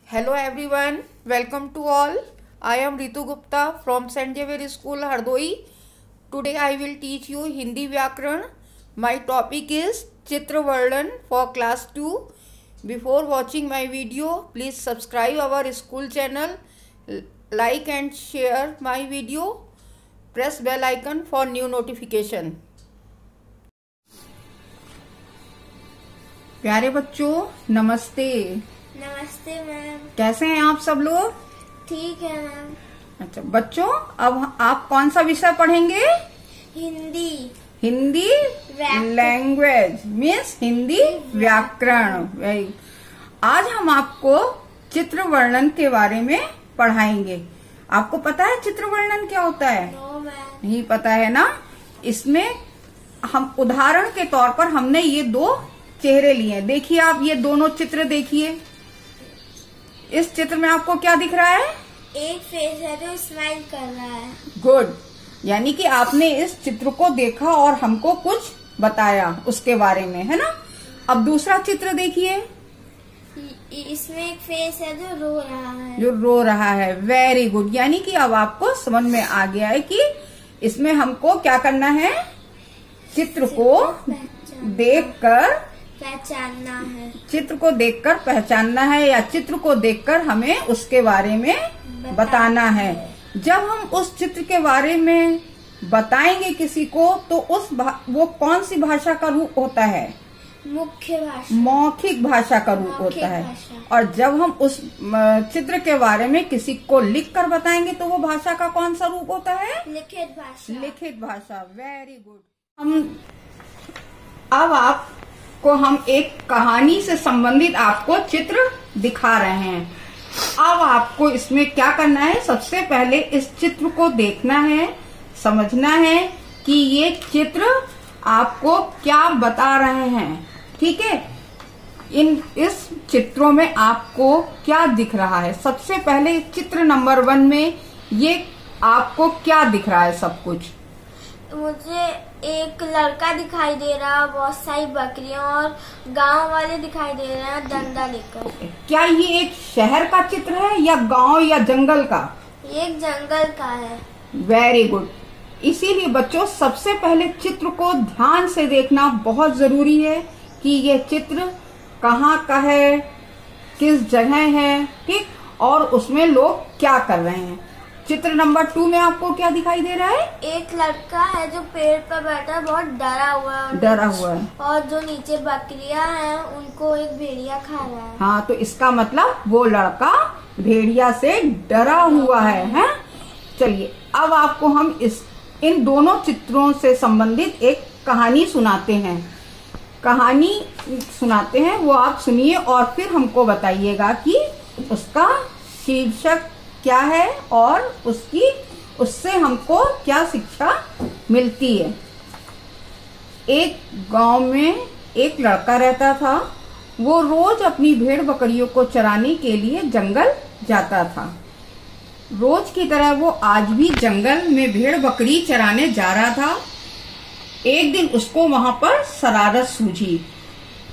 Hello everyone, welcome to all. I am Ritu Gupta from St. Xavier School, Hardoi. Today I will teach you Hindi Vyakaran. My topic is Chitra Varnan for class 2. Before watching my video, please subscribe our school channel, like and share my video. Press bell icon for new notification. प्यारे बच्चों, नमस्ते। नमस्ते ma'am. कैसे हैं आप सब लोग? ठीक है मैम। अच्छा बच्चों, अब आप कौन सा विषय पढ़ेंगे? हिंदी। हिंदी लैंग्वेज मीन्स हिंदी व्याकरण। आज हम आपको चित्र वर्णन के बारे में पढ़ाएंगे। आपको पता है चित्र वर्णन क्या होता है? No ma'am. नहीं पता है ना? इसमें हम उदाहरण के तौर पर हमने ये दो चेहरे लिए। देखिए आप ये दोनों चित्र देखिए। इस चित्र में आपको क्या दिख रहा है? एक फेस है जो स्माइल कर रहा है। गुड, यानी कि आपने इस चित्र को देखा और हमको कुछ बताया उसके बारे में, है ना? अब दूसरा चित्र देखिए। इसमें एक फेस है जो रो रहा है। जो रो रहा है। वेरी गुड, यानी कि अब आपको समझ में आ गया है कि इसमें हमको क्या करना है? चित्र को देखकर पहचानना है। चित्र को देखकर पहचानना है या चित्र को देखकर हमें उसके बारे में बताना है। जब हम उस चित्र के बारे में बताएंगे किसी को तो वो कौन सी भाषा का रूप होता है? मुख्य भाषा, मौखिक भाषा का रूप होता है। और जब हम उस चित्र के बारे में किसी को लिख कर बताएंगे तो वो भाषा का कौन सा रूप होता है? लिखित भाषा। लिखित भाषा। Very good. अब आपको हम एक कहानी से संबंधित आपको चित्र दिखा रहे हैं। अब आपको इसमें क्या करना है? सबसे पहले इस चित्र को देखना है, समझना है कि ये चित्र आपको क्या बता रहे हैं। ठीक है, इस चित्रों में आपको क्या दिख रहा है? सबसे पहले चित्र नंबर 1 में ये आपको क्या दिख रहा है? सब कुछ मुझे एक लड़का दिखाई दे रहा है, बहुत सारी बकरियां और गांव वाले दिखाई दे रहे हैं डंडा लेकर। क्या ये एक शहर का चित्र है या गांव या जंगल का? ये एक जंगल का है। Very good. इसीलिए बच्चों सबसे पहले चित्र को ध्यान से देखना बहुत जरूरी है कि ये चित्र कहाँ का है, किस जगह है, ठीक, और उसमें लोग क्या कर रहे हैं। चित्र नंबर 2 में आपको क्या दिखाई दे रहा है? एक लड़का है जो पेड़ पर बैठा है, बहुत डरा हुआ है। डरा हुआ है। और जो नीचे बकरियां हैं उनको एक भेड़िया खा रहा है। हाँ, तो इसका मतलब वो लड़का भेड़िया से डरा हुआ है? चलिए अब आपको हम इन दोनों चित्रों से संबंधित एक कहानी सुनाते हैं। कहानी सुनाते हैं, वो आप सुनिए और फिर हमको बताइएगा कि उसका शीर्षक क्या है और उससे हमको क्या शिक्षा मिलती है। एक गांव में एक लड़का रहता था। वो रोज अपनी भेड़ बकरियों को चराने के लिए जंगल जाता था। रोज की तरह वो आज भी जंगल में भेड़ बकरी चराने जा रहा था। एक दिन उसको वहां पर शरारत सूझी।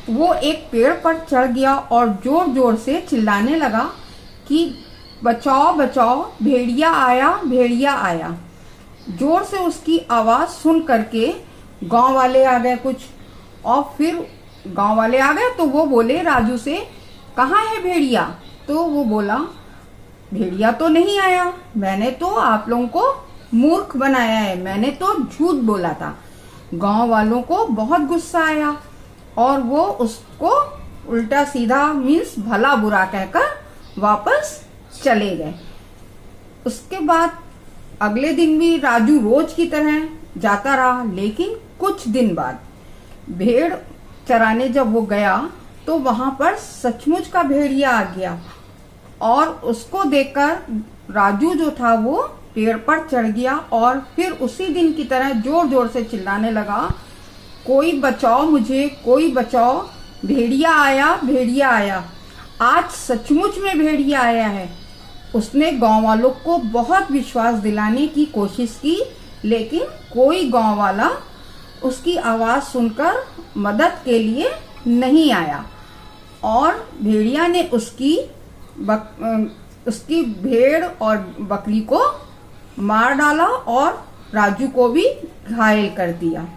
वो एक पेड़ पर चढ़ गया और जोर जोर से चिल्लाने लगा कि बचाओ बचाओ, भेड़िया आया, भेड़िया आया। जोर से उसकी आवाज सुन करके गांव वाले आ गए कुछ, और फिर गांव वाले आ गए तो वो बोले राजू से, कहाँ है भेड़िया? तो वो बोला, भेड़िया तो नहीं आया, मैंने तो आप लोगों को मूर्ख बनाया है, मैंने तो झूठ बोला था। गांव वालों को बहुत गुस्सा आया और वो उसको उल्टा सीधा मीन्स भला बुरा कहकर वापस चले गए। उसके बाद अगले दिन भी राजू रोज की तरह जाता रहा, लेकिन कुछ दिन बाद भेड़ चराने जब वो गया तो वहां पर सचमुच का भेड़िया आ गया और उसको देखकर राजू जो था वो पेड़ पर चढ़ गया और फिर उसी दिन की तरह जोर जोर से चिल्लाने लगा, कोई बचाओ मुझे, कोई बचाओ, भेड़िया आया, भेड़िया आया। आज सचमुच में भेड़िया आया है। उसने गांव वालों को बहुत विश्वास दिलाने की कोशिश की, लेकिन कोई गांव वाला उसकी आवाज सुनकर मदद के लिए नहीं आया और भेड़िया ने उसकी उसकी भेड़ और बकरी को मार डाला और राजू को भी घायल कर दिया।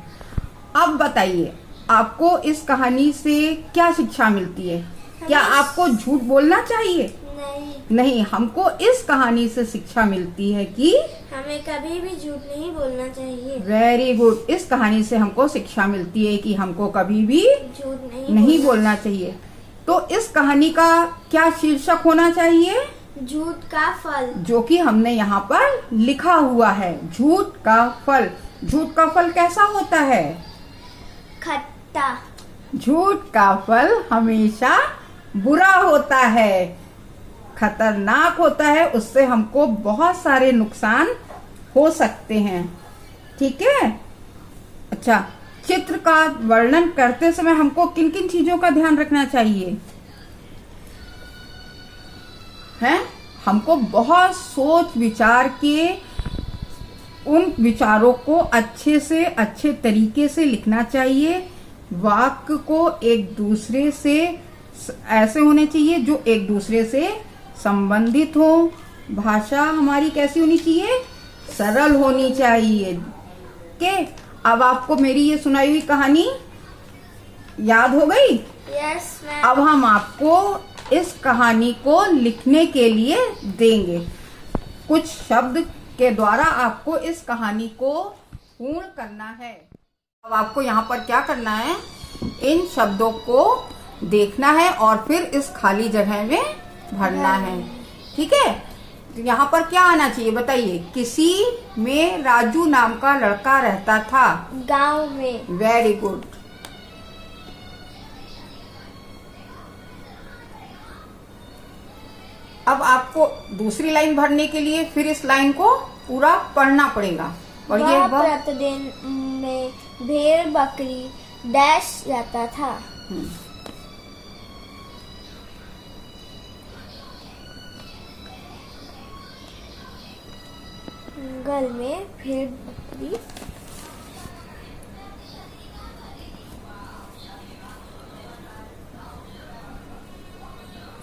अब बताइए आपको इस कहानी से क्या शिक्षा मिलती है? क्या आपको झूठ बोलना चाहिए? नहीं, हमको इस कहानी से शिक्षा मिलती है कि हमें कभी भी झूठ नहीं बोलना चाहिए। Very good. इस कहानी से हमको शिक्षा मिलती है कि हमको कभी भी झूठ नहीं बोलना चाहिए। तो इस कहानी का क्या शीर्षक होना चाहिए? झूठ का फल, जो कि हमने यहाँ पर लिखा हुआ है, झूठ का फल। झूठ का फल कैसा होता है? खट्टा। झूठ का फल हमेशा बुरा होता है, खतरनाक होता है, उससे हमको बहुत सारे नुकसान हो सकते हैं। ठीक है। अच्छा, चित्र का वर्णन करते समय हमको किन किन चीजों का ध्यान रखना चाहिए? है, हमको बहुत सोच विचार के उन विचारों को अच्छे से अच्छे तरीके से लिखना चाहिए। वाक्य को एक दूसरे से ऐसे होने चाहिए जो एक दूसरे से संबंधित हो। भाषा हमारी कैसी होनी चाहिए? सरल होनी चाहिए। के अब आपको मेरी ये सुनाई हुई कहानी याद हो गई? Yes ma'am. अब हम आपको इस कहानी को लिखने के लिए देंगे। कुछ शब्द के द्वारा आपको इस कहानी को पूर्ण करना है। अब आपको यहाँ पर क्या करना है? इन शब्दों को देखना है और फिर इस खाली जगह में भरना है। ठीक है। तो यहाँ पर क्या आना चाहिए बताइए? किसी में राजू नाम का लड़का रहता था। गांव में। Very good. अब आपको दूसरी लाइन भरने के लिए फिर इस लाइन को पूरा पढ़ना पड़ेगा। और ये प्रतिदिन में भेड़ बकरी डैश जाता था। जंगल में भेड़ बकरी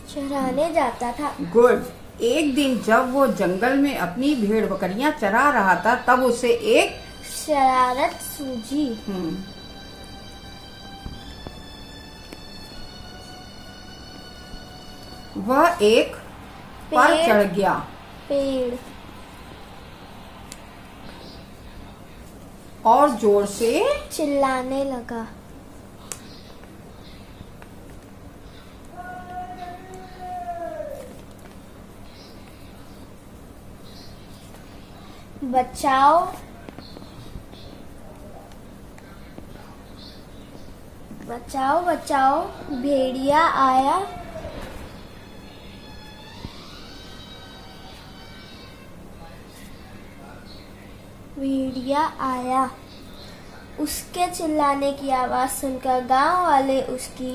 चराने जाता था। गुड। एक दिन जब वो जंगल में अपनी भेड़ बकरियां चरा रहा था तब उसे एक शरारत सूझी। वह एक पर चढ़ गया। पेड़। और जोर से चिल्लाने लगा। बचाओ, बचाओ, बचाओ, भेड़िया आया। भेड़िया आया। उसके चिल्लाने की आवाज सुनकर गांव वाले उसकी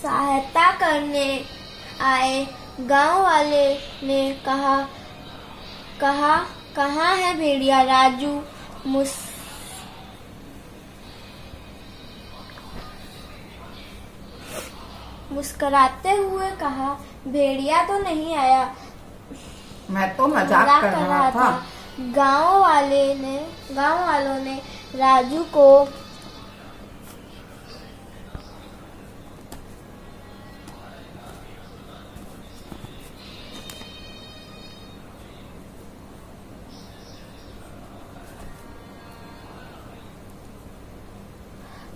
सहायता करने आए। गांव वाले ने कहा कहाँ है भेड़िया? राजू मुस्कुराते हुए कहा, भेड़िया तो नहीं आया, मैं तो मजाक कर रहा था। गांव वालों ने राजू को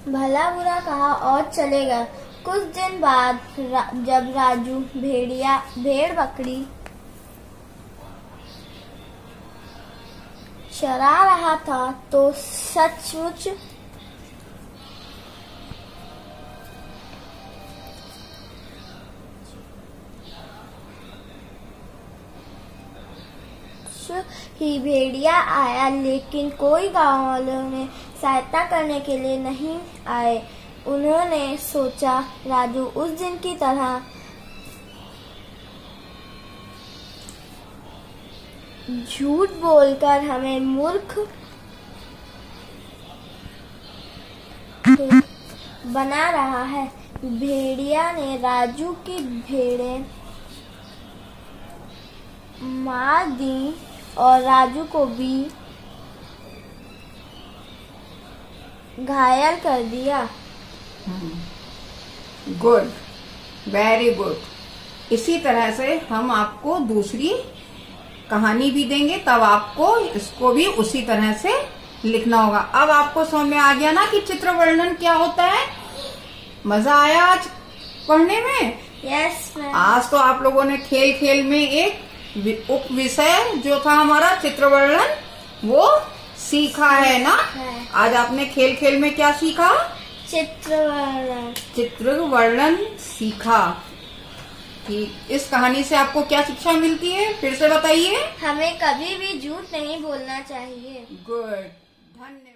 भला बुरा कहा और चले गए। कुछ दिन बाद जब राजू भेड़ बकरी चरा रहा था तो सचमुच ही भेड़िया आया, लेकिन कोई गांव वालों ने सहायता करने के लिए नहीं आए। उन्होंने सोचा राजू उस दिन की तरह झूठ बोलकर हमें मूर्ख बना रहा है। भेड़िया ने राजू की भेड़ें मार दी और राजू को भी घायल कर दिया। Good, very good. इसी तरह से हम आपको दूसरी कहानी भी देंगे, तब आपको इसको भी उसी तरह से लिखना होगा। अब आपको समझ में आ गया ना कि चित्र वर्णन क्या होता है? मजा आया आज पढ़ने में? Yes ma'am. आज तो आप लोगों ने खेल खेल में एक उप विषय जो था हमारा चित्र वर्णन वो सीखा है ना? आज आपने खेल खेल में क्या सीखा? चित्र वर्णन सीखा। ठीक, इस कहानी से आपको क्या शिक्षा मिलती है, फिर से बताइए। हमें कभी भी झूठ नहीं बोलना चाहिए। गुड, धन्यवाद।